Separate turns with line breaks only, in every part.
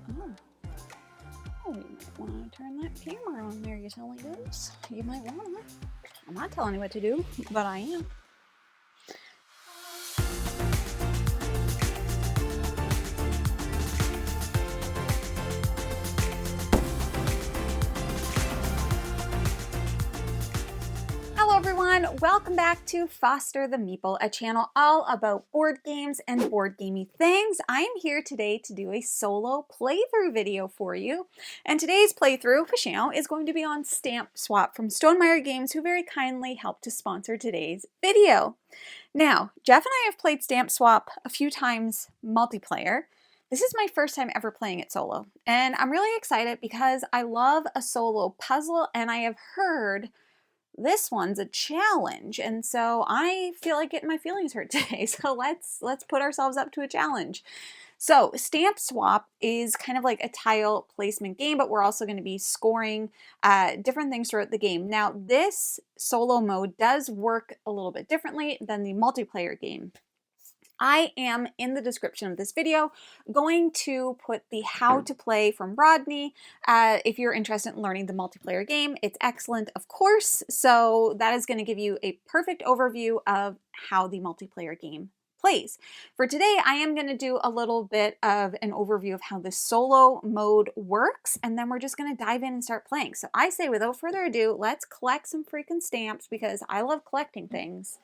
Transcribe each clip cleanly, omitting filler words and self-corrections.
Oh, you might want to turn that camera on there, you silly goose. You might want to. I'm not telling you what to do, but I am. Hello everyone, welcome back to Foster the Meeple, a channel all about board games and board gamey things. I am here today to do a solo playthrough video for you. And today's playthrough, is going to be on Stamp Swap from Stonemaier Games, who very kindly helped to sponsor today's video. Now, Jeff and I have played Stamp Swap a few times multiplayer. This is my first time ever playing it solo, and I'm really excited because I love a solo puzzle, and I have heard this one's a challenge, and so I feel like getting my feelings hurt today. So let's put ourselves up to a challenge. So Stamp Swap is kind of like a tile placement game, but we're also going to be scoring different things throughout the game. Now, this solo mode does work a little bit differently than the multiplayer game. I am, in the description of this video, going to put the how to play from Rodney. If you're interested in learning the multiplayer game, it's excellent, of course. So that is going to give you a perfect overview of how the multiplayer game plays. For today, I am going to do a little bit of an overview of how the solo mode works, and then we're just going to dive in and start playing. So I say, without further ado, let's collect some freaking stamps because I love collecting things.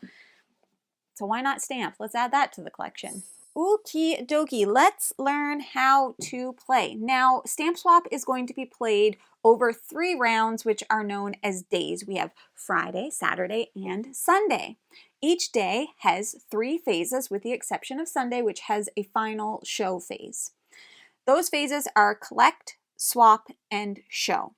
So why not stamps? Let's add that to the collection. Okie dokie, let's learn how to play. Now, Stamp Swap is going to be played over 3 rounds, which are known as days. We have Friday, Saturday, and Sunday. Each day has 3 phases, with the exception of Sunday, which has a final show phase. Those phases are collect, swap, and show.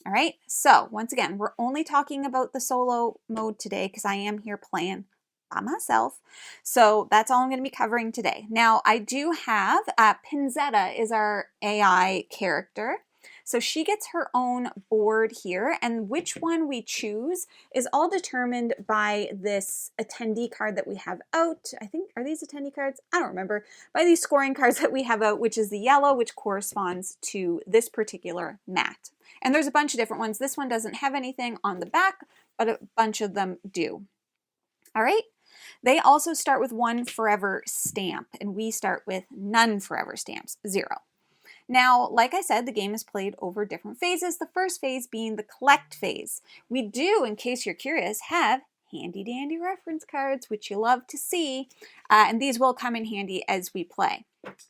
All right, so once again, we're only talking about the solo mode today because I am here playing by myself. So that's all I'm going to be covering today. Now, I do have Pinzetta is our AI character. So she gets her own board here, and which one we choose is all determined by this attendee card that we have out. I think, are these attendee cards? I don't remember. By these scoring cards that we have out, which is the yellow, which corresponds to this particular mat. And there's a bunch of different ones. This one doesn't have anything on the back, but a bunch of them do. All right. They also start with 1 forever stamp, and we start with none forever stamps, 0. Now, like I said, the game is played over different phases, the first phase being the collect phase. We do, in case you're curious, have handy dandy reference cards, which you love to see, and these will come in handy as we play.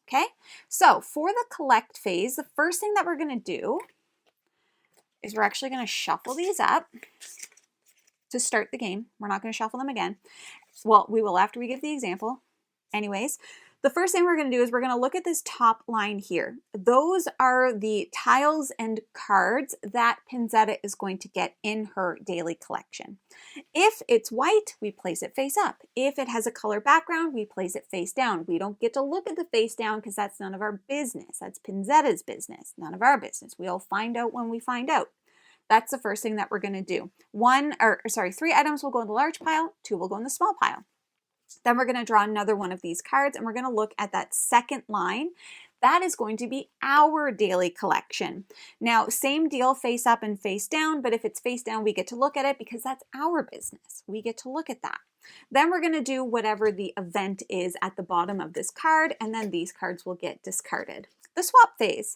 Okay, so for the collect phase, the first thing that we're going to do is we're actually going to shuffle these up to start the game. We're not going to shuffle them again. Well, we will after we give the example. Anyways, the first thing we're going to do is we're going to look at this top line here. Those are the tiles and cards that Pinzetta is going to get in her daily collection. If it's white, we place it face up. If it has a color background, we place it face down. We don't get to look at the face down because that's none of our business. That's Pinzetta's business, none of our business. We'll find out when we find out. That's the first thing that we're going to do. 3 items will go in the large pile, 2 will go in the small pile. Then we're going to draw another one of these cards, and we're going to look at that second line. That is going to be our daily collection. Now, same deal, face up and face down, but if it's face down, we get to look at it because that's our business. We get to look at that. Then we're going to do whatever the event is at the bottom of this card, and then these cards will get discarded. The swap phase.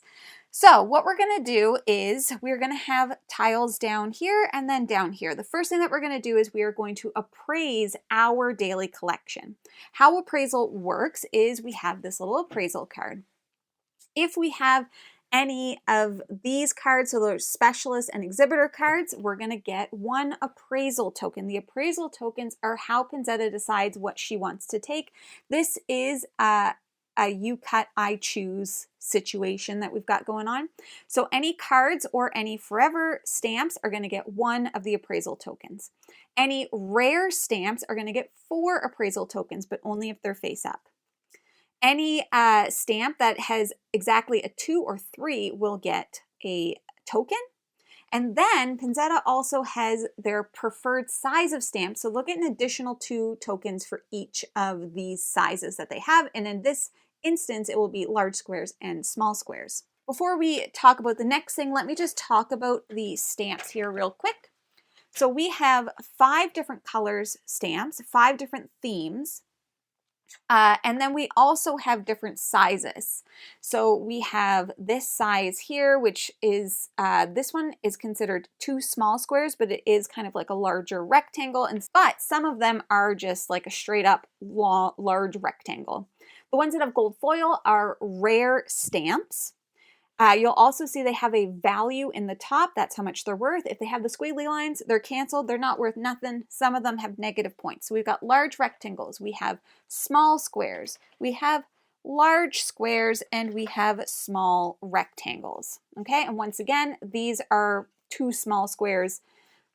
So what we're going to do is we're going to have tiles down here and then down here. The first thing that we're going to do is we are going to appraise our daily collection. How appraisal works is we have this little appraisal card. If we have any of these cards, so those specialist and exhibitor cards, we're going to get 1 appraisal token. The appraisal tokens are how Pinzetta decides what she wants to take. This is a you cut, I choose situation that we've got going on. So any cards or any forever stamps are going to get 1 of the appraisal tokens. Any rare stamps are going to get 4 appraisal tokens, but only if they're face up. Any stamp that has exactly a 2 or 3 will get a token. And then Pinzetta also has their preferred size of stamp. So they'll get an additional 2 tokens for each of these sizes that they have. And in this instance, it will be large squares and small squares. Before we talk about the next thing, let me just talk about the stamps here real quick. So we have 5 different colors stamps, 5 different themes. And then we also have different sizes. So we have this size here, which is, this one is considered 2 small squares, but it is kind of like a larger rectangle. But some of them are just like a straight up large rectangle. The ones that have gold foil are rare stamps. You'll also see they have a value in the top. That's how much they're worth. If they have the squiggly lines, they're canceled. They're not worth nothing. Some of them have negative points. So we've got large rectangles. We have small squares. We have large squares, and we have small rectangles. Okay, and once again, these are 2 small squares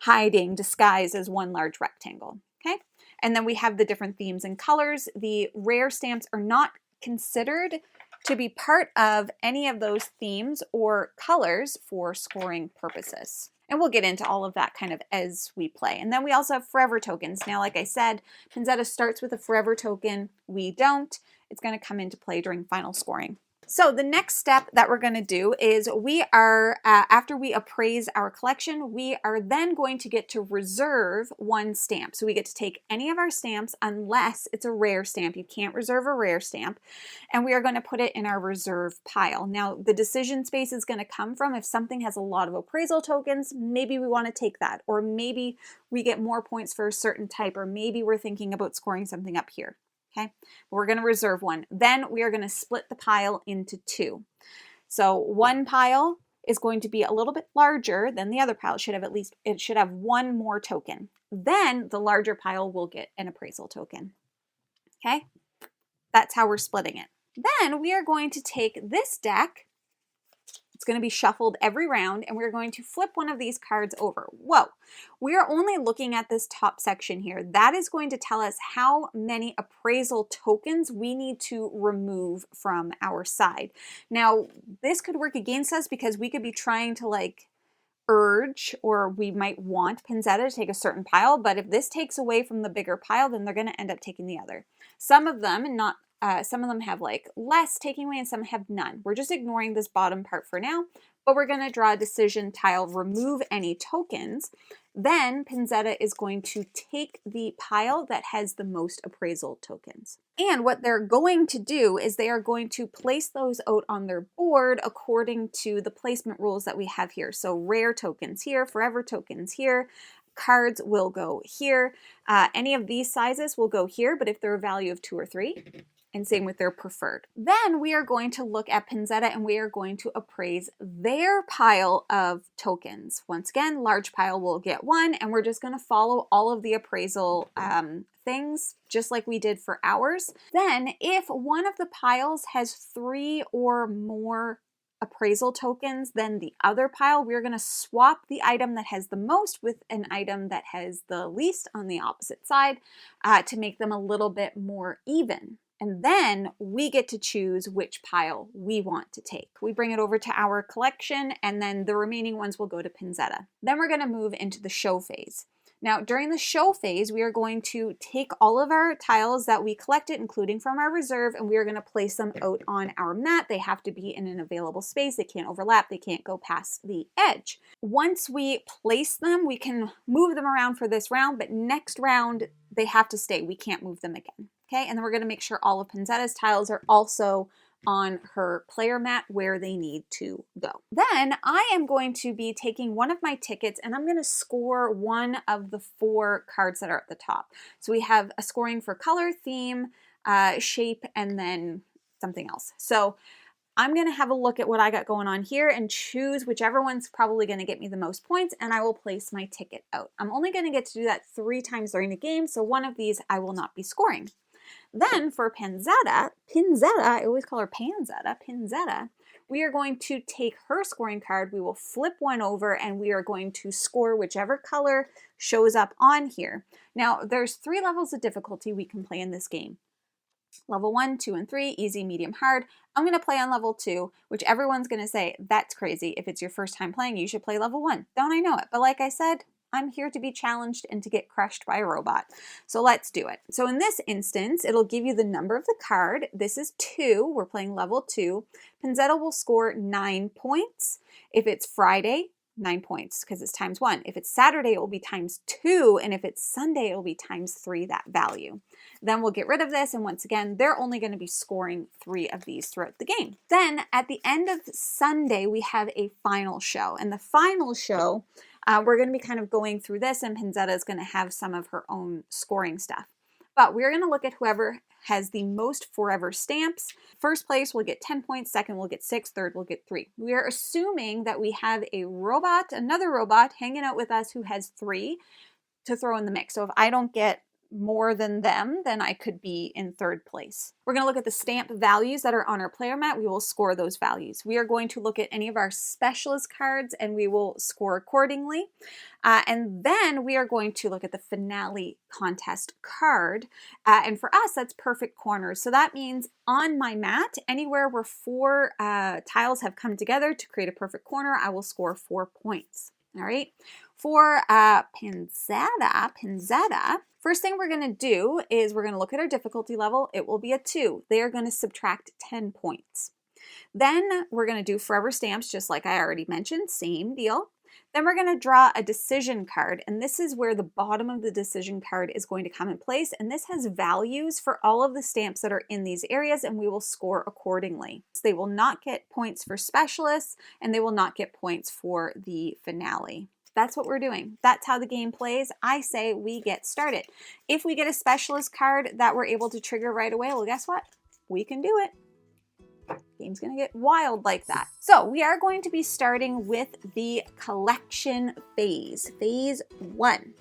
disguised as 1 large rectangle. Okay, and then we have the different themes and colors. The rare stamps are not considered to be part of any of those themes or colors for scoring purposes. And we'll get into all of that kind of as we play. And then we also have forever tokens. Now, like I said, Pinzetta starts with a forever token. We don't. It's going to come into play during final scoring. So the next step that we're going to do is after we appraise our collection, we are then going to get to reserve 1 stamp. So we get to take any of our stamps unless it's a rare stamp. You can't reserve a rare stamp. And we are going to put it in our reserve pile. Now the decision space is going to come from if something has a lot of appraisal tokens, maybe we want to take that. Or maybe we get more points for a certain type, or maybe we're thinking about scoring something up here. Okay, we're going to reserve 1. Then we are going to split the pile into 2. So one pile is going to be a little bit larger than the other pile. It should have 1 more token. Then the larger pile will get an appraisal token. Okay, that's how we're splitting it. Then we are going to take this deck. It's going to be shuffled every round, and we're going to flip one of these cards over. Whoa, we are only looking at this top section here. That is going to tell us how many appraisal tokens we need to remove from our side. Now, this could work against us because we could be trying to like urge, or we might want Pinzetta to take a certain pile, but if this takes away from the bigger pile, then they're going to end up taking the other. Some of them have like less taking away and some have none. We're just ignoring this bottom part for now, but we're going to draw a decision tile, remove any tokens. Then Pinzetta is going to take the pile that has the most appraisal tokens. And what they're going to do is they are going to place those out on their board according to the placement rules that we have here. So rare tokens here, forever tokens here, cards will go here. Any of these sizes will go here, but if they're a value of 2 or 3, and same with their preferred. Then we are going to look at Pinzetta and we are going to appraise their pile of tokens. Once again, large pile will get 1, and we're just going to follow all of the appraisal things just like we did for ours. Then if one of the piles has 3 or more appraisal tokens than the other pile, we're going to swap the item that has the most with an item that has the least on the opposite side to make them a little bit more even. And then we get to choose which pile we want to take. We bring it over to our collection, and then the remaining ones will go to Pinzetta. Then we're going to move into the show phase. Now, during the show phase, we are going to take all of our tiles that we collected, including from our reserve, and we are going to place them out on our mat. They have to be in an available space. They can't overlap. They can't go past the edge. Once we place them, we can move them around for this round, but next round, they have to stay. We can't move them again. Okay, and then we're going to make sure all of Pinzetta's tiles are also on her player mat where they need to go. Then I am going to be taking one of my tickets and I'm going to score one of the 4 cards that are at the top. So we have a scoring for color, theme, shape, and then something else. So I'm going to have a look at what I got going on here and choose whichever one's probably going to get me the most points, and I will place my ticket out. I'm only going to get to do that 3 times during the game, so one of these I will not be scoring. Then for Pinzetta, I always call her Pinzetta, we are going to take her scoring card, we will flip one over, and we are going to score whichever color shows up on here. Now, there's 3 levels of difficulty we can play in this game. Level 1, 2, and 3, easy, medium, hard. I'm going to play on level 2, which everyone's going to say, that's crazy. If it's your first time playing, you should play level 1. Don't I know it? But like I said, I'm here to be challenged and to get crushed by a robot. So let's do it. So in this instance, it'll give you the number of the card. This is 2. We're playing level 2. Pinzetta will score 9 points. If it's Friday, 9 points because it's times 1. If it's Saturday, it will be times 2. And if it's Sunday, it will be times 3, that value. Then we'll get rid of this. And once again, they're only going to be scoring 3 of these throughout the game. Then at the end of Sunday, we have a final show. And the final show, we're going to be kind of going through this, and Pinzetta is going to have some of her own scoring stuff. But we're going to look at whoever has the most forever stamps. First place will get 10 points, second will get 6, third will get 3. We are assuming that we have a robot, another robot hanging out with us who has 3 to throw in the mix. So if I don't get more than them, then I could be in third place. We're going to look at the stamp values that are on our player mat. We will score those values. We are going to look at any of our specialist cards and we will score accordingly. And then we are going to look at the finale contest card. And for us, that's perfect corners. So that means on my mat, anywhere where 4 tiles have come together to create a perfect corner, I will score 4 points. All right. For Pinzetta, first thing we're going to do is we're going to look at our difficulty level. It will be a 2. They are going to subtract 10 points. Then we're going to do forever stamps, just like I already mentioned, same deal. Then we're going to draw a decision card, and this is where the bottom of the decision card is going to come in place, and this has values for all of the stamps that are in these areas, and we will score accordingly. So they will not get points for specialists, and they will not get points for the finale. That's what we're doing. That's how the game plays. I say we get started. If we get a specialist card that we're able to trigger right away, well, guess what? We can do it. Game's gonna get wild like that. So we are going to be starting with the collection phase, phase 1.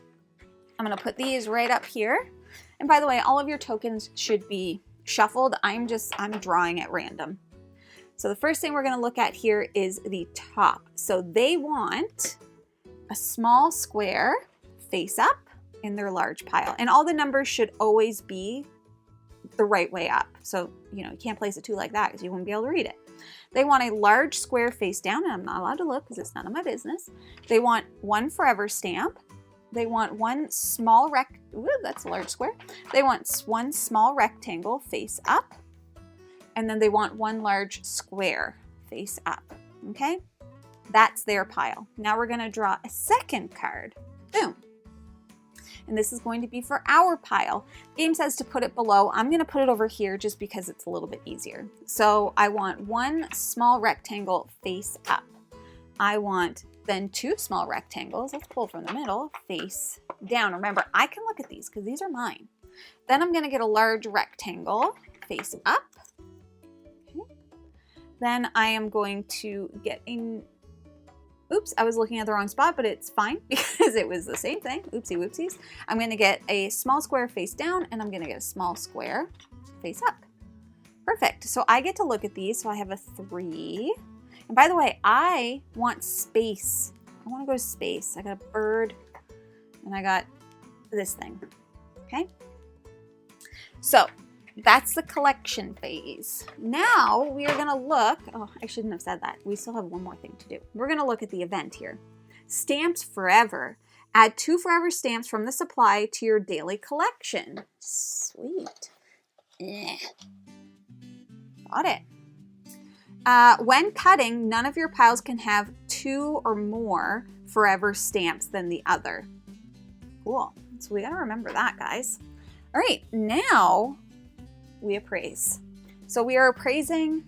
I'm gonna put these right up here. And by the way, all of your tokens should be shuffled. I'm drawing at random. So the first thing we're gonna look at here is the top. So they want a small square face up in their large pile. And all the numbers should always be the right way up. So, you can't place a 2 like that because you won't be able to read it. They want a large square face down, and I'm not allowed to look because it's none of my business. They want 1 forever stamp. They want 1 small that's a large square. They want 1 small rectangle face up. And then they want 1 large square face up. Okay? That's their pile. Now we're going to draw a second card. Boom. And this is going to be for our pile. Game says to put it below. I'm going to put it over here just because it's a little bit easier. So I want 1 small rectangle face up. I want then 2 small rectangles. Let's pull from the middle, face down. Remember, I can look at these because these are mine. Then I'm going to get a large rectangle face up. Okay. Then I am going to get a oops, I was looking at the wrong spot, but it's fine because it was the same thing. Oopsie whoopsies. I'm going to get a small square face down, and I'm going to get a small square face up. Perfect. So I get to look at these. So I have a 3. And by the way, I want space. I want to go to space. I got a bird, and I got this thing. Okay. So that's the collection phase. Now we are going to look, oh, I shouldn't have said that. We still have one more thing to do. We're going to look at the event here. Stamps forever. Add 2 forever stamps from the supply to your daily collection. Sweet. Got it. When cutting, none of your piles can have 2 or more forever stamps than the other. Cool. So we got to remember that, guys. All right, now we appraise. So we are appraising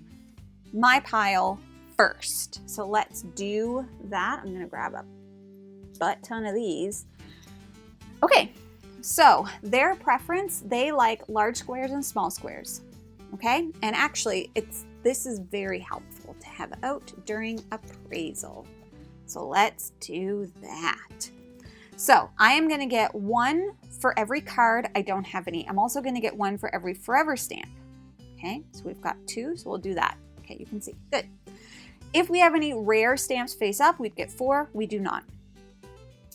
my pile first. So let's do that. I'm gonna grab a butt ton of these. Okay, so their preference, they like large squares and small squares. Okay, and actually this is very helpful to have out during appraisal. So let's do that. So I am gonna get 1 for every card I don't have any. I'm also gonna get 1 for every forever stamp. Okay, so we've got 2, so we'll do that. Okay, you can see, good. If we have any rare stamps face up, we'd get 4, we do not.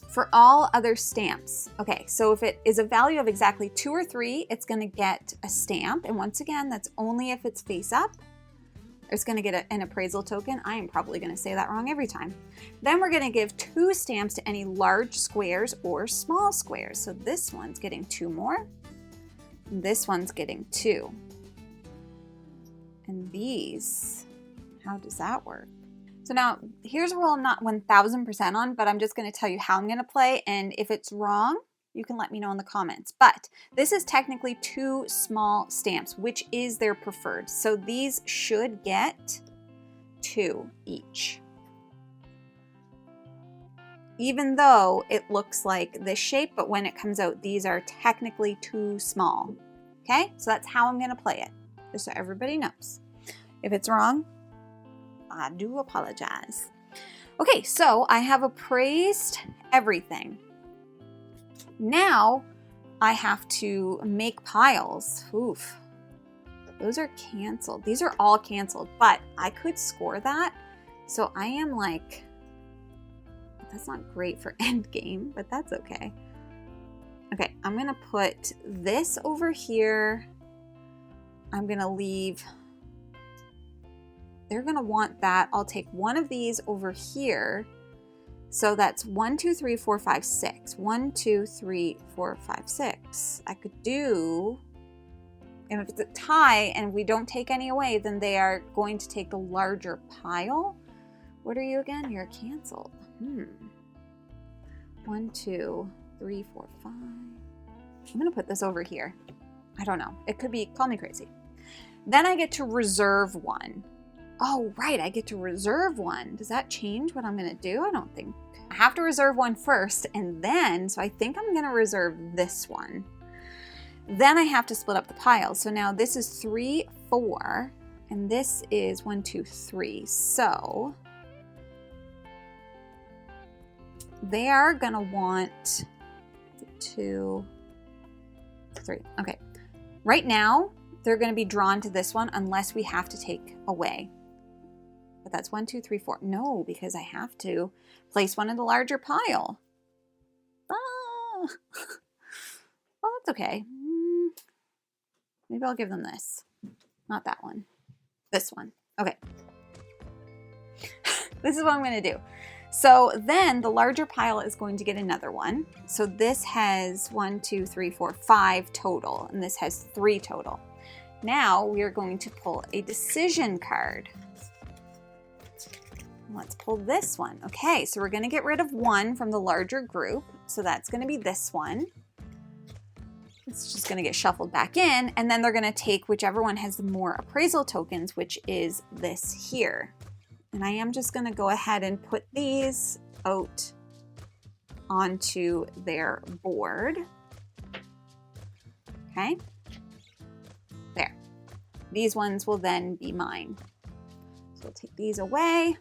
For all other stamps, okay, so if it is a value of exactly 2 or 3, it's gonna get a stamp. And once again, that's only if it's face up. is going to get an appraisal token. I am probably going to say that wrong every time. Then we're going to give 2 stamps to any large squares or small squares. So this one's getting 2 more. And this one's getting 2. And these, how does that work? So now here's a rule I'm not 1000% on, but I'm just going to tell you how I'm going to play. And if it's wrong, you can let me know in the comments. But this is technically 2 small stamps, which is their preferred. So these should get 2 each. Even though it looks like this shape, but when it comes out, these are technically too small. Okay, so that's how I'm going to play it, just so everybody knows. If it's wrong, I do apologize. Okay, so I have appraised everything. Now I have to make piles. Oof, those are canceled. These are all canceled, but I could score that. So I am like, that's not great for end game, but that's okay. Okay, I'm gonna put this over here. I'm gonna leave, they're gonna want that. I'll take one of these over here. So that's 1, 2, 3, 4, 5, 6. 1, 2, 3, 4, 5, 6. I could do, and if it's a tie and we don't take any away, then they are going to take the larger pile. What are you again? You're canceled. 1, 2, 3, 4, 5. I'm gonna put this over here. I don't know. It could be, call me crazy. Then I get to reserve one. Oh, right, I get to reserve one. Does that change what I'm gonna do? I don't think. I have to reserve one first, and then, so I think I'm gonna reserve this one. Then I have to split up the piles. So now this is 3, 4, and this is 1, 2, 3. So they are gonna want 2, 3. Okay, right now, they're gonna be drawn to this one unless we have to take away. But that's 1, 2, 3, 4. No, because I have to place one in the larger pile. Ah. Well, that's okay. Maybe I'll give them this. Not that one. This one. Okay. This is what I'm going to do. So then the larger pile is going to get another one. So this has 1, 2, 3, 4, 5 total. And this has 3 total. Now we are going to pull a decision card. Let's pull this one. Okay, so we're going to get rid of one from the larger group. So that's going to be this one. It's just going to get shuffled back in, and then they're going to take whichever one has the more appraisal tokens, which is this here. And I am just going to go ahead and put these out onto their board. Okay. There. These ones will then be mine. So we'll take these away.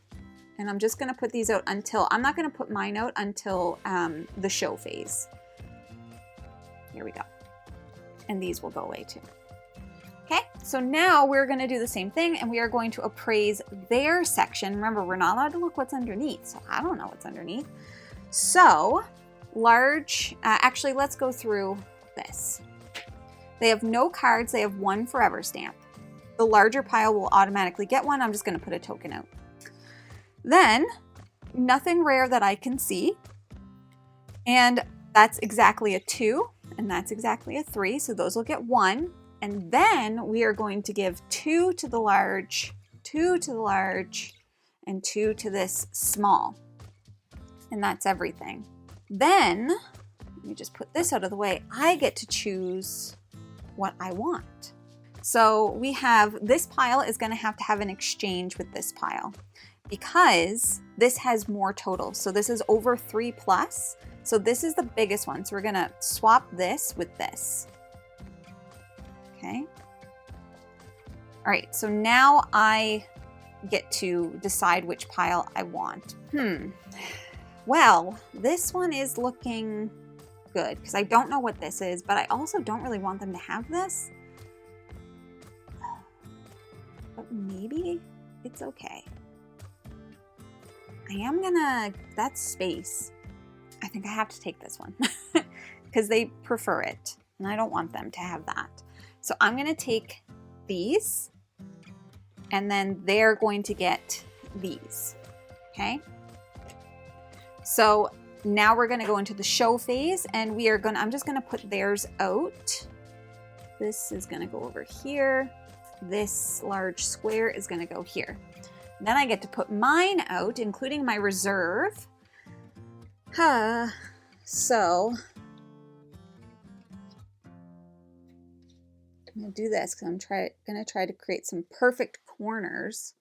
And I'm just going to put these out until, I'm not going to put mine out until the show phase. Here we go. And these will go away too. Okay, so now we're going to do the same thing and we are going to appraise their section. Remember, we're not allowed to look what's underneath, so I don't know what's underneath. So large, actually let's go through this. They have no cards, they have 1 forever stamp. The larger pile will automatically get one. I'm just going to put a token out. Then, nothing rare that I can see, and that's exactly a 2, and that's exactly a 3, so those will get 1, and then we are going to give 2 to the large, 2 to the large, and 2 to this small, and that's everything. Then, let me just put this out of the way, I get to choose what I want. So we have, this pile is going to have an exchange with this pile, because this has more total. So this is over 3 plus. So this is the biggest one. So we're gonna swap this with this. Okay. All right, so now I get to decide which pile I want. Well, this one is looking good because I don't know what this is, but I also don't really want them to have this. But maybe it's okay. I am gonna, that's space. I think I have to take this one because they prefer it and I don't want them to have that. So I'm gonna take these and then they're going to get these, okay? So now we're gonna go into the show phase, and I'm just gonna put theirs out. This is gonna go over here. This large square is gonna go here. Then I get to put mine out, including my reserve. So I'm gonna do this because I'm gonna try to create some perfect corners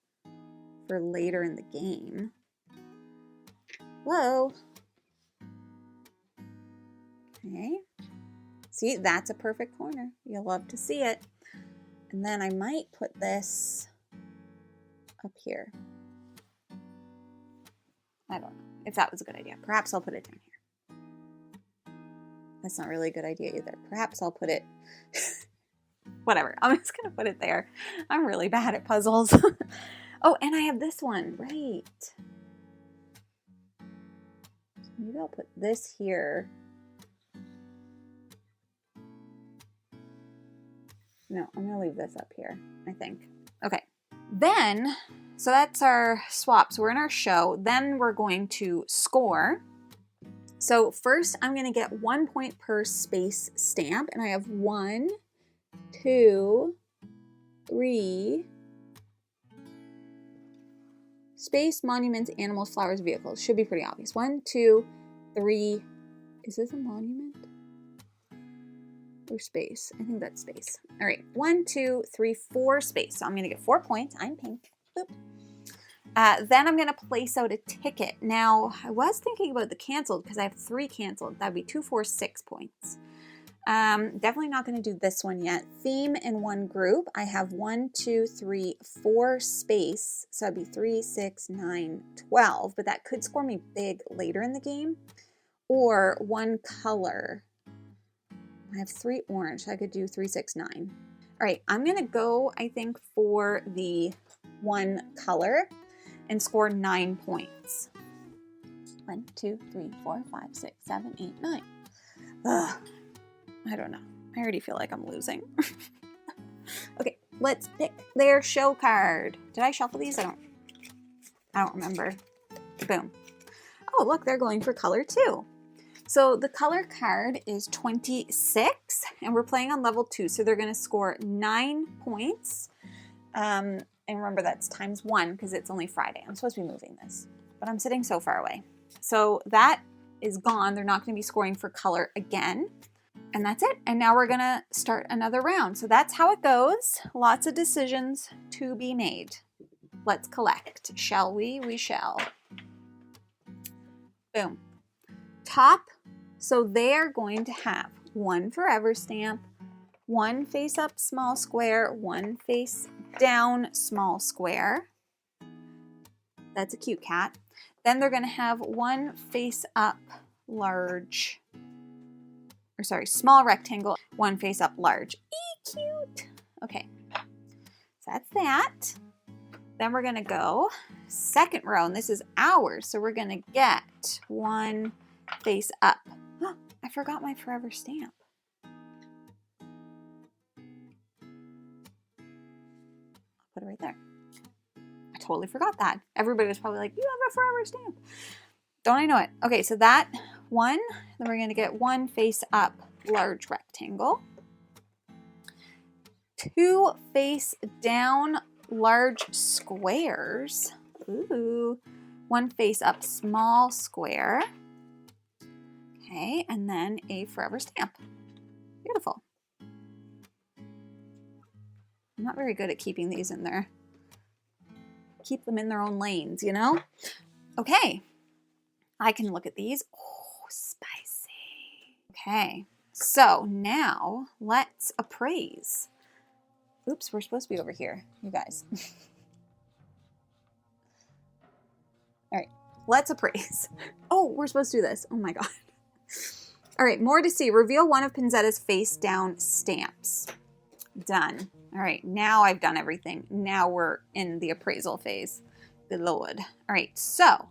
for later in the game. Whoa. Okay. See, that's a perfect corner. You'll love to see it. And then I might put this up here. I don't know if that was a good idea. Perhaps I'll put it down here. That's not really a good idea either. Perhaps I'll put it, whatever. I'm just gonna put it there. I'm really bad at puzzles. Oh, and I have this one, right. So maybe I'll put this here. No, I'm gonna leave this up here, I think. Okay, then, so that's our swap. So we're in our show. Then we're going to score. So first I'm gonna get 1 point per space stamp, and I have 1, 2, 3, space, monuments, animals, flowers, vehicles. Should be pretty obvious. 1, 2, 3, is this a monument? Or space? I think that's space. All right, 1, 2, 3, 4 space. So I'm gonna get 4 points. I'm pink. Boop. Then I'm gonna place out a ticket. Now, I was thinking about the canceled because I have 3 canceled. That'd be 2, 4, 6 points. Definitely not gonna do this one yet. Theme in one group. I have 1, 2, 3, 4 space. So that'd be 3, 6, 9, 12. But that could score me big later in the game. Or one color. I have 3 orange, so I could do 3, 6, 9. All right, I'm gonna go, I think, for the one color and score 9 points. 1, 2, 3, 4, 5, 6, 7, 8, 9. Ugh, I don't know. I already feel like I'm losing. Okay, let's pick their show card. Did I shuffle these? I don't remember. Boom. Oh, look, they're going for color 2. So the color card is 26, and we're playing on level 2, so they're going to score 9 points. And remember, that's times 1 because it's only Friday. I'm supposed to be moving this, but I'm sitting so far away. So that is gone. They're not going to be scoring for color again. And that's it. And now we're going to start another round. So that's how it goes. Lots of decisions to be made. Let's collect. Shall we? We shall. Boom. Top. So they're going to have 1 forever stamp, 1 face up small square, 1 face down small square. That's a cute cat. Then they're going to have 1 face up large, or sorry, small rectangle, 1 face up large. Cute. Okay, so that's that. Then we're going to go second row, and this is ours. So we're going to get 1 face up. Oh, I forgot my forever stamp. I'll put it right there. I totally forgot that. Everybody was probably like, you have a forever stamp. Don't I know it? Okay, so that 1, then we're going to get 1 face up large rectangle. 2 face down large squares. Ooh. 1 face up small square. Okay, and then a forever stamp. Beautiful. I'm not very good at keeping these in there. Keep them in their own lanes, you know? Okay, I can look at these. Oh, spicy. Okay, so now let's appraise. Oops, we're supposed to be over here, you guys. All right, let's appraise. Oh, we're supposed to do this. Oh my God. All right, more to see. Reveal one of Pinzetta's face down stamps. Done. All right, now I've done everything. Now we're in the appraisal phase. Good Lord. All right, so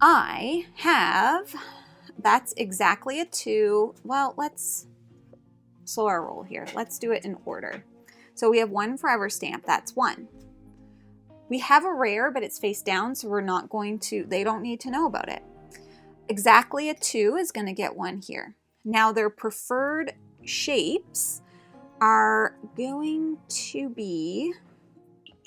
I have, that's exactly a 2. Well, let's slow our roll here. Let's do it in order. So we have 1 forever stamp. That's 1. We have a rare, but it's face down, so we're not going to, they don't need to know about it. Exactly a 2 is going to get 1 here. Now their preferred shapes are going to be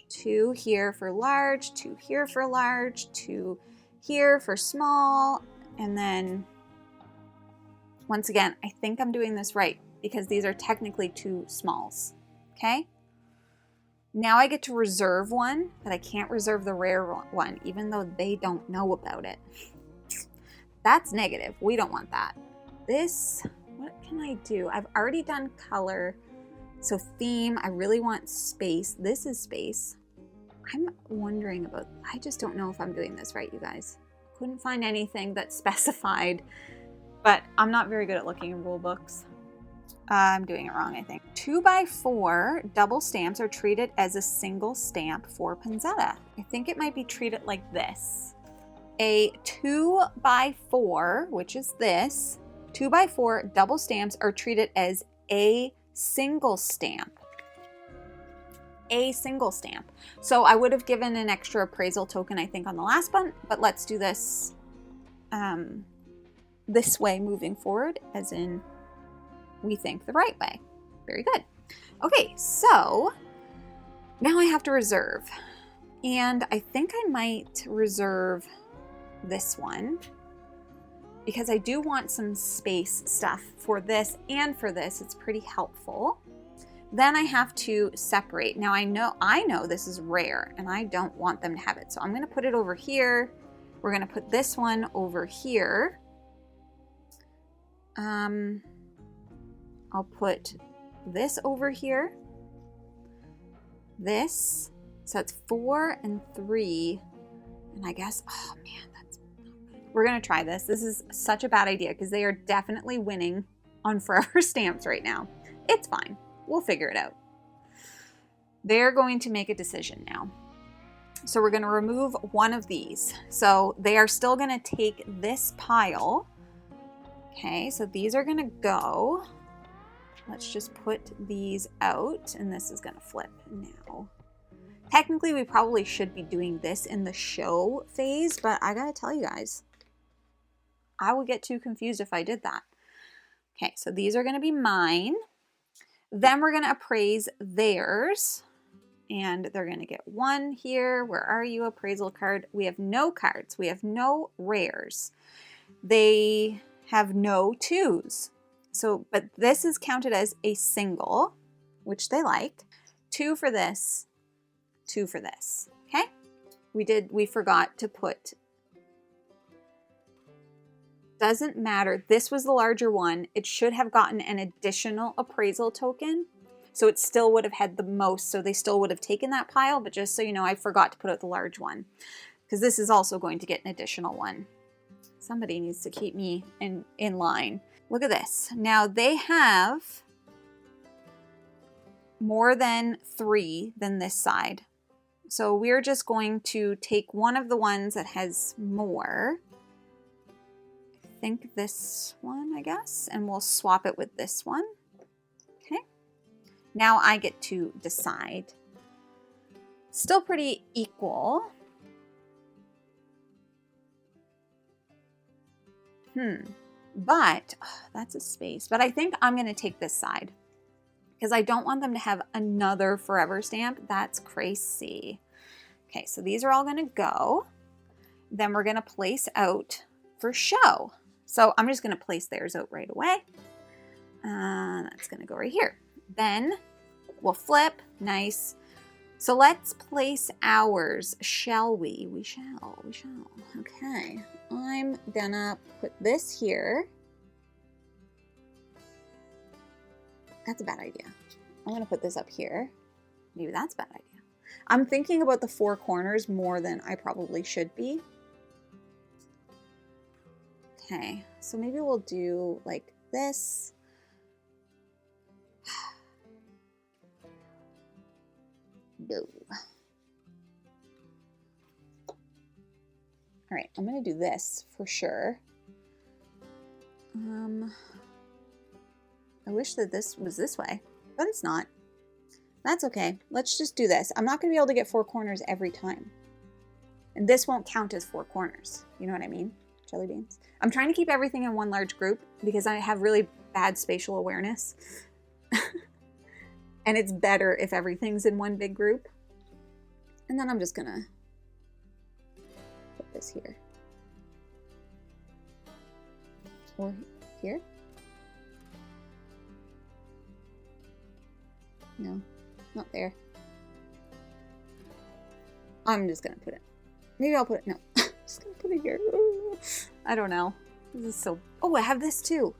2 here for large, 2 here for large, 2 here for small, and then once again, I think I'm doing this right because these are technically 2 smalls, okay? Now I get to reserve one, but I can't reserve the rare one, even though they don't know about it. That's negative. We don't want that. This, what can I do? I've already done color. So theme, I really want space. This is space. I'm wondering about, I just don't know if I'm doing this right, you guys. Couldn't find anything that specified, but I'm not very good at looking in rule books. I'm doing it wrong, I think. 2x4 double stamps are treated as a single stamp for Pinzetta. I think it might be treated like this. A 2x4, which is this, 2x4 double stamps are treated as a single stamp. A single stamp. So I would have given an extra appraisal token, I think, on the last one, but let's do this this way moving forward, as in we think the right way. Very good. Okay, so now I have to reserve. And I think I might reserve this one because I do want some space stuff for this and for this. It's pretty helpful. Then I have to separate. Now I know this is rare and I don't want them to have it. So I'm going to put it over here. We're going to put this one over here. I'll put this over here. This. So that's 4 and 3. And I guess, oh man, that's not good. We're going to try this. This is such a bad idea because they are definitely winning on forever stamps right now. It's fine. We'll figure it out. They're going to make a decision now. So we're going to remove one of these. So they are still going to take this pile. Okay, so these are going to go. Let's just put these out, and this is going to flip now. Technically, we probably should be doing this in the show phase, but I gotta tell you guys, I would get too confused if I did that. Okay, so these are going to be mine. Then we're going to appraise theirs, and they're going to get 1 here. Where are you, appraisal card? We have no cards. We have no rares. They have no 2s. So, but this is counted as a single, which they liked. 2 for this, 2 for this. Okay? We forgot to put, doesn't matter. This was the larger one. It should have gotten an additional appraisal token. So it still would have had the most. So they still would have taken that pile. But just so you know, I forgot to put out the large one because this is also going to get an additional one. Somebody needs to keep me in line. Look at this. Now they have more than 3 than this side. So we're just going to take one of the ones that has more. I think this one, I guess, and we'll swap it with this one. Okay. Now I get to decide. Still pretty equal. But that's a space. But I think I'm going to take this side because I don't want them to have another forever stamp. That's crazy. Okay, so these are all going to go. Then we're going to place out for show. So I'm just going to place theirs out right away. That's going to go right here. Then we'll flip. Nice. So let's place ours, shall we? We shall. Okay. I'm gonna put this here. That's a bad idea. I'm gonna put this up here. Maybe that's a bad idea. I'm thinking about the 4 corners more than I probably should be. Okay, so maybe we'll do like this. No. All right, I'm going to do this for sure. I wish that this was this way, but it's not. That's okay. Let's just do this. I'm not going to be able to get 4 corners every time. And this won't count as 4 corners. You know what I mean? Jelly beans. I'm trying to keep everything in one large group because I have really bad spatial awareness. And it's better if everything's in one big group. And then I'm just going to put this here. Or here. No, not there. I'm just gonna put it. Maybe I'll put it. No, I'm just gonna put it here. I don't know. This is so. Oh, I have this too.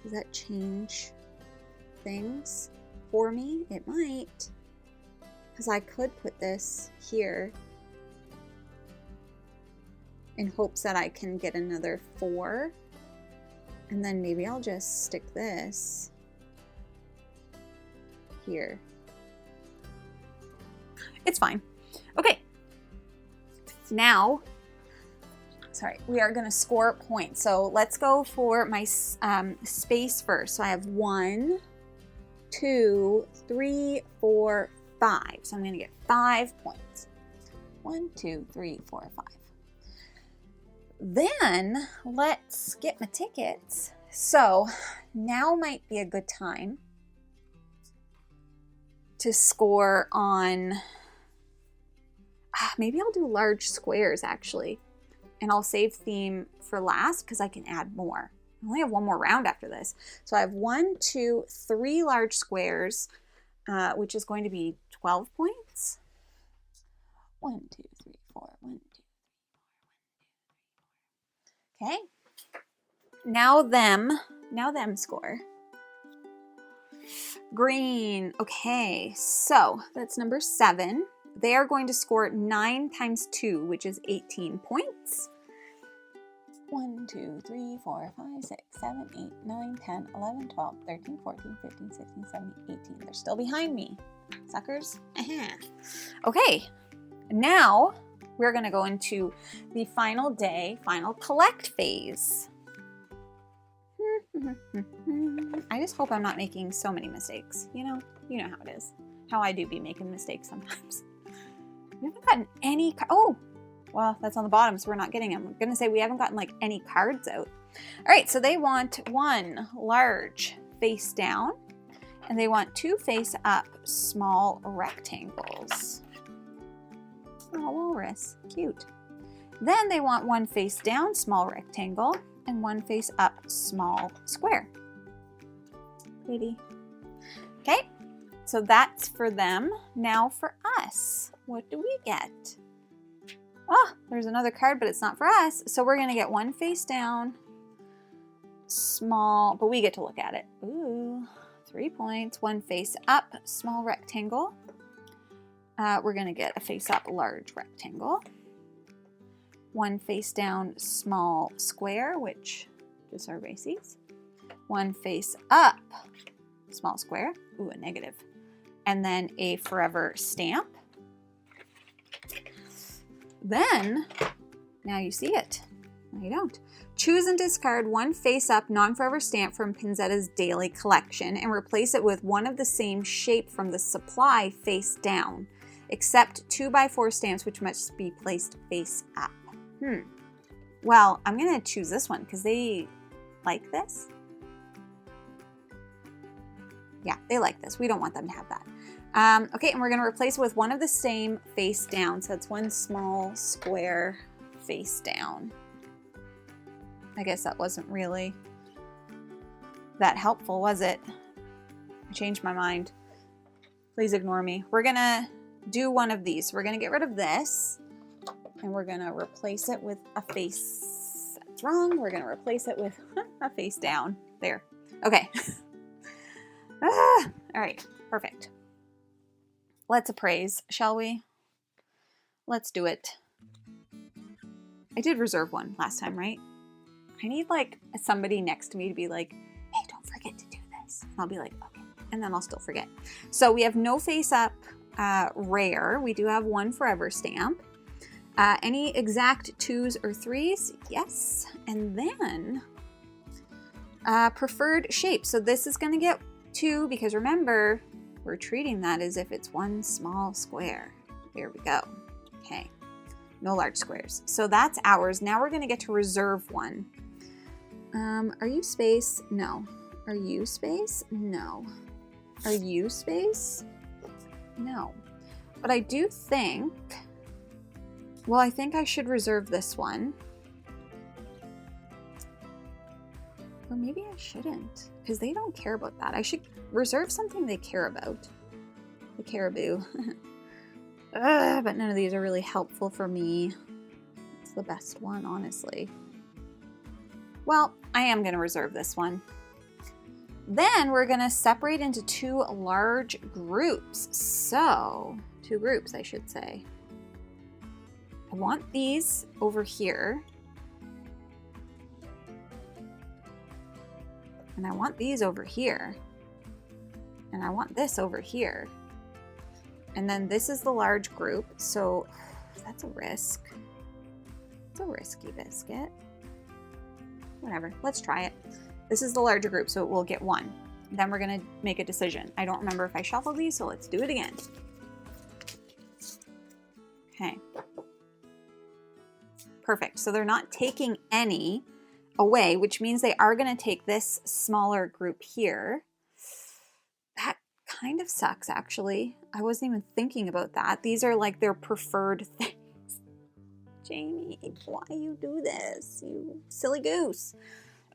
Does that change things for me? It might. Because I could put this here in hopes that I can get another 4. And then maybe I'll just stick this here. It's fine. Okay. Now, sorry, we are going to score points. So let's go for my space first. So I have 1, 2, 3, 4, 5. So I'm going to get 5 points. 1, 2, 3, 4, 5. Then let's get my tickets. So now might be a good time to score on, maybe I'll do large squares actually, and I'll save theme for last because I can add more. I only have 1 more round after this. So I have 1, 2, 3 large squares, which is going to be 12 points. 1, 2, 3, 4, 1, 2, 3, 4, 1, 2, 3, 4. Okay. Now them score. Green. Okay, so that's number 7. They are going to score 9 times 2, which is 18 points. 1, 2, 3, 4, 5, 6, 7, 8, 9, 10, 11, 12, 13, 14, 15, 16, 17, 18. They're still behind me, suckers. Okay, now we're going to go into the final day, final collect phase. I just hope I'm not making so many mistakes. You know how it is. How I do be making mistakes sometimes. We haven't gotten any, oh, well, that's on the bottom, so we're not getting them. I'm gonna say we haven't gotten like any cards out. All right, so they want 1 large face down, and they want 2 face up small rectangles. Oh, walrus, cute. Then they want 1 face down small rectangle, and 1 face up small square. Pretty. Okay, so that's for them. Now for us, what do we get? Oh, there's another card, but it's not for us. So we're gonna get 1 face down, small, but we get to look at it. Ooh, 3 points. 1 face up, small rectangle. We're gonna get a face up large rectangle. 1 face down, small square, which is our races. 1 face up, small square. Ooh, a negative. And then a forever stamp. Then, now you see it. No, you don't. Choose and discard 1 face up non-forever stamp from Pinzetta's daily collection and replace it with 1 of the same shape from the supply face down, except 2x4 stamps which must be placed face up. Well, I'm gonna choose this one because they like this. Yeah, they like this. We don't want them to have that. Okay, and we're gonna replace it with 1 of the same face down. So it's 1 small square face down. I guess that wasn't really that helpful, was it? I changed my mind. Please ignore me. We're gonna do 1 of these. We're gonna get rid of this. And we're gonna replace it with a face, that's wrong. We're gonna replace it with a face down. There, okay. All right, perfect. Let's appraise, shall we? Let's do it. I did reserve 1 last time, right? I need like somebody next to me to be like, hey, don't forget to do this. And I'll be like, okay, and then I'll still forget. So we have no face up rare. We do have 1 forever stamp. Any exact 2s or 3s? Yes. And then preferred shape. So this is going to get 2 because remember, we're treating that as if it's one small square. There we go. Okay, no large squares. So that's ours. Now we're gonna get to reserve one. Are you space? No. Are you space? No. Are you space? No. But I do think, well, I think I should reserve this one. Or maybe I shouldn't, because they don't care about that. I should reserve something they care about. The caribou. But none of these are really helpful for me. It's the best one, honestly. Well, I am going to reserve this one. Then we're going to separate into 2 large groups. So, 2 groups, I should say. I want these over here. And I want these over here. And I want this over here. And then this is the large group. So that's a risk. It's a risky biscuit. Whatever, let's try it. This is the larger group, so we'll get 1. Then we're gonna make a decision. I don't remember if I shuffled these, so let's do it again. Okay. Perfect, so they're not taking any away, which means they are gonna take this smaller group here. That kind of sucks, actually. I wasn't even thinking about that. These are like their preferred things. Jamie, why you do this? You silly goose.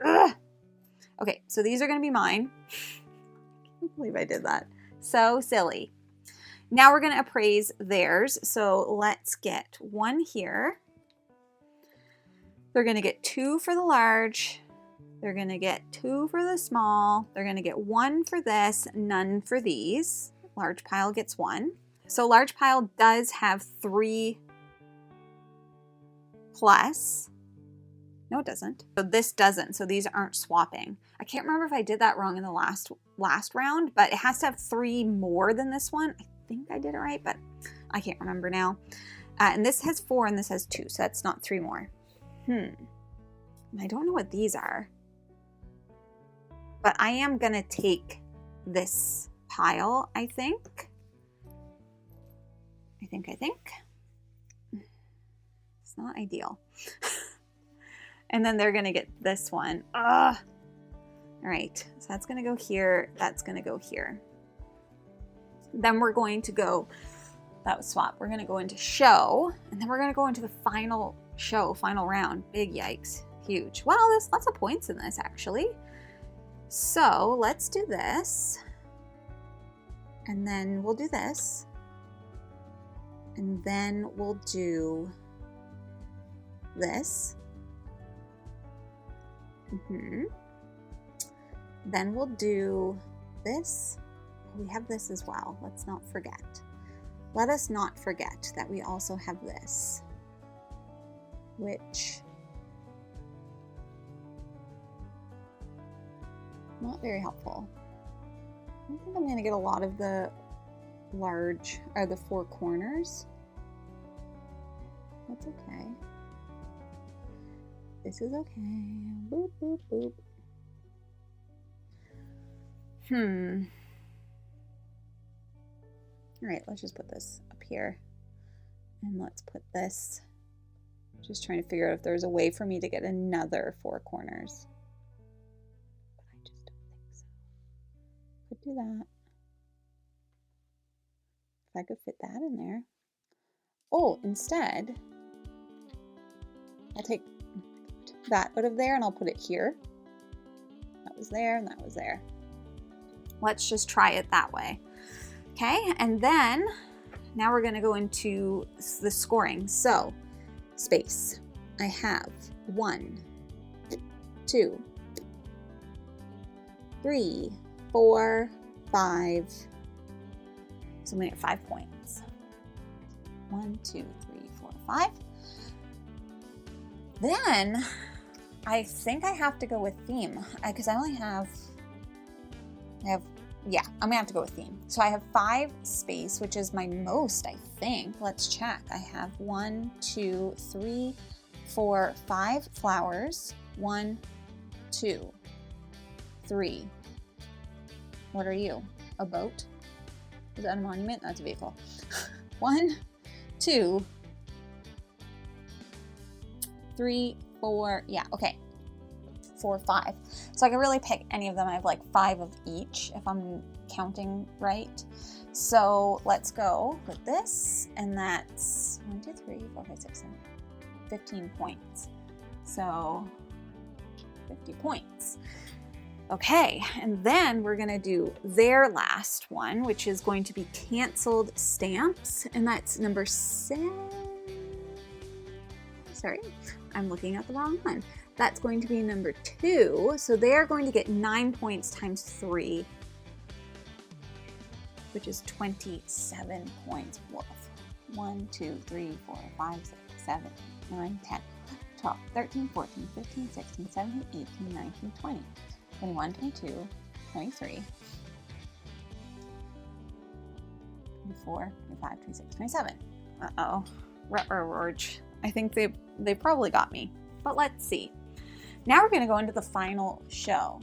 Ugh. Okay, so these are gonna be mine. I can't believe I did that. So silly. Now we're gonna appraise theirs. So let's get 1 here. They're gonna get 2 for the large. They're gonna get 2 for the small. They're gonna get 1 for this, none for these. Large pile gets 1. So large pile does have 3 plus. No, it doesn't. So this doesn't, so these aren't swapping. I can't remember if I did that wrong in the last round, but it has to have 3 more than this one. I think I did it right, but I can't remember now. And this has 4 and this has 2, so that's not 3 more. I don't know what these are. But I am gonna take this pile, I think. I think. It's not ideal. And then they're gonna get this one. Ugh. All right, so that's gonna go here. That's gonna go here. Then we're going to go, that was swap. We're gonna go into show, and then we're gonna go into the final show, final round. Big yikes, huge. Well, there's lots of points in this actually. So let's do this. And then we'll do this. And then we'll do this. Then we'll do this. We have this as well. Let's not forget. Let us not forget that we also have this, which not very helpful. I don't think I'm going to get a lot of the large or the 4 corners. That's okay. This is okay. Boop, boop, boop. All right, let's just put this up here. And let's put this. Just trying to figure out if there's a way for me to get another 4 corners. But I just don't think so. Could do that. If I could fit that in there. Oh, instead, I'll take that out of there and I'll put it here. That was there and that was there. Let's just try it that way. Okay, and then now we're gonna go into the scoring. So, space. I have 1, 2, 3, 4, 5. So I'm gonna get 5 points. 1, 2, 3, 4, 5. Then I think I have to go with theme because I only have, yeah, I'm gonna have to go with theme. So I have 5 space, which is my most, I think. Let's check. I have 1, 2, 3, 4, 5 flowers. 1, 2, 3, What are you? A boat? Is that a monument? That's a vehicle. 1, 2, 3, 4. Yeah, okay. 4, 5. So I can really pick any of them. I have like 5 of each if I'm counting right. So let's go with this, and that's 1, 2, 3, 4, 5, 6, 7, 15 points. So 50 points. Okay, and then we're gonna do their last one, which is going to be canceled stamps, and that's number 7. Sorry, I'm looking at the wrong one. That's going to be number 2, so they are going to get 9 points times 3, which is 27 points. Woof. 1, 2, 3, 4, 5, 6, 7, 8, 9, 10, 12, 13, 14, 15, 16, 17, 18, 19, 20. 21, 22, 23, 24, 25, 26, 27. Uh-oh. I think they probably got me. But let's see. Now we're going to go into the final show.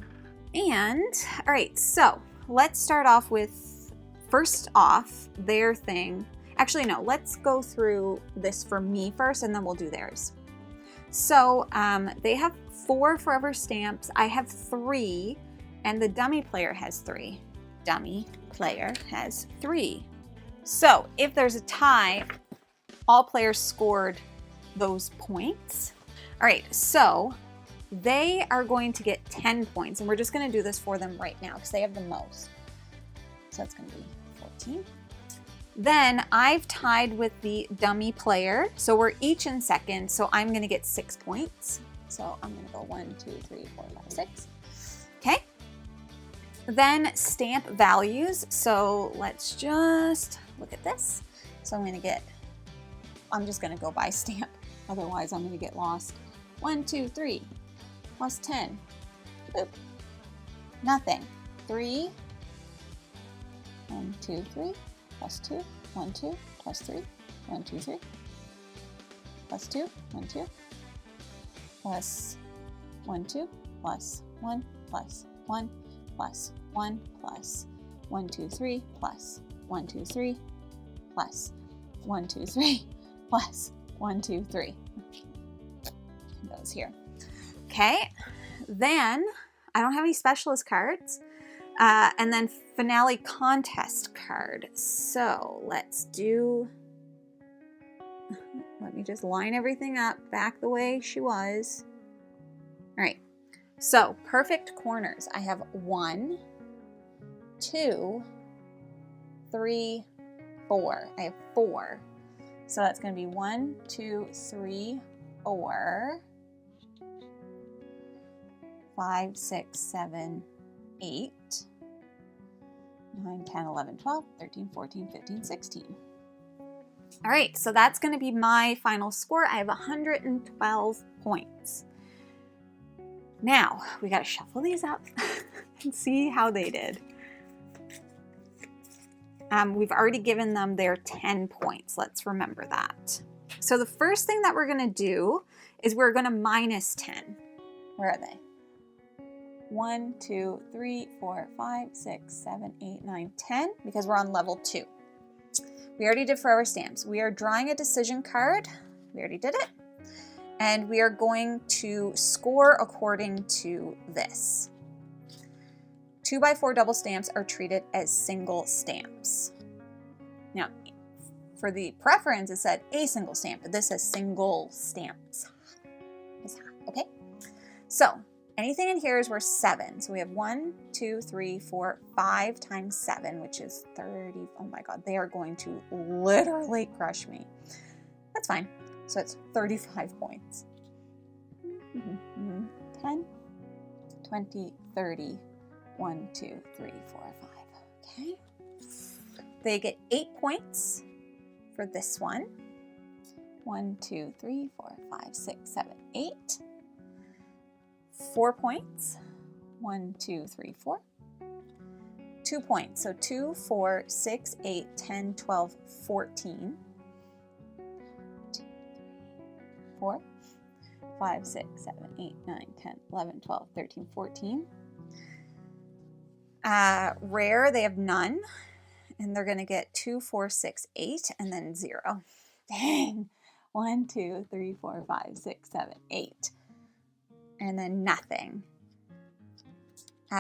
And, all right, so let's start off with, first off, their thing. Actually, no, let's go through this for me first, and then we'll do theirs. So they have 4 forever stamps. I have 3, and the dummy player has 3. Dummy player has 3. So if there's a tie, all players scored those points. All right, so they are going to get 10 points, and we're just going to do this for them right now because they have the most. So that's going to be 14. Then I've tied with the dummy player, so we're each in second, so I'm going to get 6 points. So I'm going to go 1, 2, 3, 4, 5, 6. Okay. Then stamp values. So let's just look at this. So I'm just going to go by stamp. Otherwise, I'm going to get lost. 1, 2, 3, plus 10. Boop. Nothing. 3. 1, 2, 3. Plus 2, 1, 2, plus 3, 1, 2, 3, plus 2, 1, 2, plus 1, 2, plus 1, plus 1, plus 1, plus 1, 2, 3, plus 1, 2, 3, plus 1, 2, 3, plus 1, 2, 3. Those here. Okay, then I don't have any specialist cards. And then finale contest card. So let me just line everything up back the way she was. All right, so perfect corners. I have 1, 2, 3, 4. I have 4. So that's going to be 1, 2, 3, 4, 5, 6, 7, 8, 9, 10, 11, 12, 13, 14, 15, 16. All right, so that's going to be my final score. I have 112 points. Now, we got to shuffle these up and see how they did. We've already given them their 10 points. Let's remember that. So the first thing that we're going to do is we're going to minus 10. Where are they? 1, 2, 3, 4, 5, 6, 7, 8, 9, 10, because we're on level 2. We already did forever stamps. We are drawing a decision card. We already did it. And we are going to score according to this. 2x4 double stamps are treated as single stamps. Now, for the preference, it said a single stamp, but this says single stamps. Okay? So, anything in here is worth 7. So we have 1, 2, 3, 4, 5 times 7, which is 30. Oh my God, they are going to literally crush me. That's fine. So it's 35 points. 10, 20, 30, 1, 2, 3, 4, 5. Okay. They get 8 points for this one. 1, 2, 3, 4, 5, 6, 7, 8. 4 points. 1, 2, 3, 4. 2 points. So 2, 4, 6, 8, 10, 12, 14. 2, 3, 4, 5, 6, 7, 8, 9, 10, 11, 12, 13, 14. Rare, they have none. And they're going to get 2, 4, 6, 8, and then 0. Dang. 1, 2, 3, 4, 5, 6, 7, 8. And then nothing.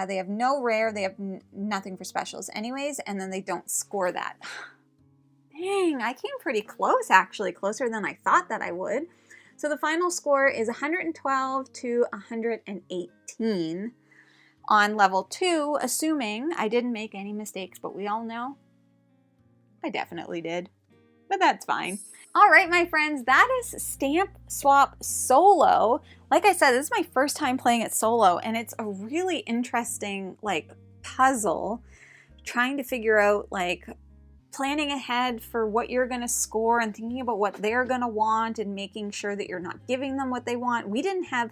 They have no rare. They have nothing for specials anyways. And then they don't score that. Dang, I came pretty close actually. Closer than I thought that I would. So the final score is 112 to 118 on level 2, assuming I didn't make any mistakes, but we all know I definitely did, but that's fine. All right, my friends, that is Stamp Swap Solo. Like I said, this is my first time playing it solo, and it's a really interesting like puzzle, trying to figure out like planning ahead for what you're going to score and thinking about what they're going to want and making sure that you're not giving them what they want. We didn't have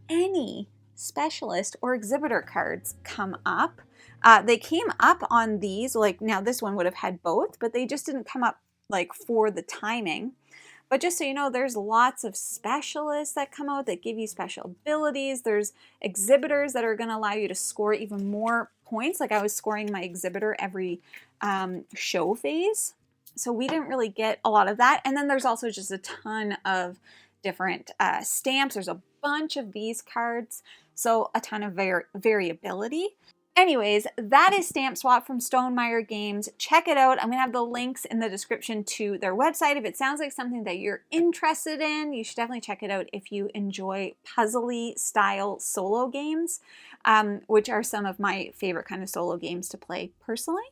any specialist or exhibitor cards come up. They came up on these, like now this one would have had both, but they just didn't come up like for the timing. But just so you know, there's lots of specialists that come out that give you special abilities. There's exhibitors that are going to allow you to score even more points. Like I was scoring my exhibitor every show phase. So we didn't really get a lot of that. And then there's also just a ton of different stamps. There's a bunch of these cards. So a ton of variability. Anyways, that is Stamp Swap from Stonemaier Games. Check it out. I'm going to have the links in the description to their website. If it sounds like something that you're interested in, you should definitely check it out if you enjoy puzzly style solo games, which are some of my favorite kind of solo games to play personally.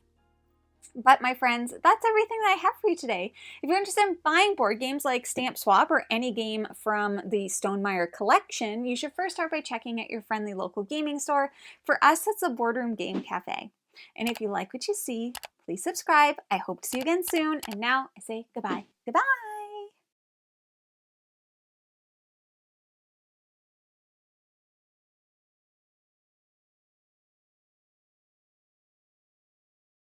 But my friends, that's everything that I have for you today. If you're interested in buying board games like Stamp Swap or any game from the Stonemaier collection, you should first start by checking at your friendly local gaming store. For us, it's a Boardroom Game Cafe. And if you like what you see, please subscribe. I hope to see you again soon. And now I say goodbye. Goodbye.